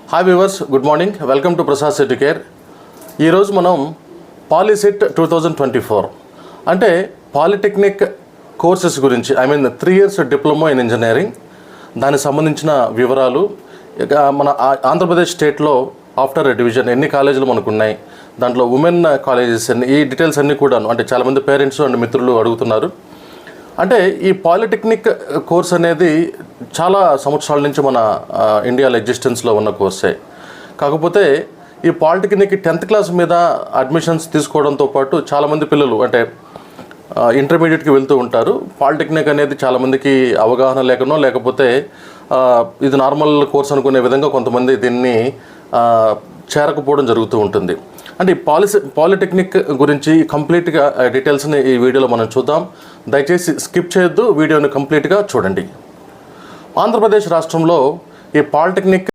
Hi viewers, good morning. Welcome to Prasad educare. ఈరోజు మనం POLYCET 2024 అంటే పాలిటెక్నిక్ కోర్సెస్ గురించి 3 years డిప్లొమా ఇన్ ఇంజనీరింగ్ దానికి సంబంధించిన వివరాలు, ఇక మన ఆంధ్రప్రదేశ్ స్టేట్లో ఆఫ్టర్ డివిజన్ ఎన్ని కాలేజీలు మనకు ఉన్నాయి, దాంట్లో ఉమెన్ కాలేజెస్ అన్ని, ఈ డీటెయిల్స్ అన్నీ కూడాను అంటే చాలామంది పేరెంట్స్ అండ్ మిత్రులు అడుగుతున్నారు. అంటే ఈ పాలిటెక్నిక్ కోర్స్ అనేది చాలా సంవత్సరాల నుంచి మన ఇండియాలో ఎగ్జిస్టెన్స్లో ఉన్న కోర్సే. కాకపోతే ఈ పాలిటెక్నిక్ 10th క్లాస్ మీద అడ్మిషన్స్ తీసుకోవడంతో పాటు చాలామంది పిల్లలు అంటే ఇంటర్మీడియట్కి వెళ్తూ ఉంటారు. పాలిటెక్నిక్ అనేది చాలామందికి అవగాహన లేకనో లేకపోతే ఇది నార్మల్ కోర్స్ అనుకునే విధంగా కొంతమంది దీన్ని చేరకపోవడం జరుగుతూ ఉంటుంది. అంటే పాలిటెక్నిక్ గురించి కంప్లీట్గా డీటెయిల్స్ని ఈ వీడియోలో మనం చూద్దాం. దయచేసి స్కిప్ చేయొద్దు, వీడియోని కంప్లీట్గా చూడండి. ఆంధ్రప్రదేశ్ రాష్ట్రంలో ఈ పాలిటెక్నిక్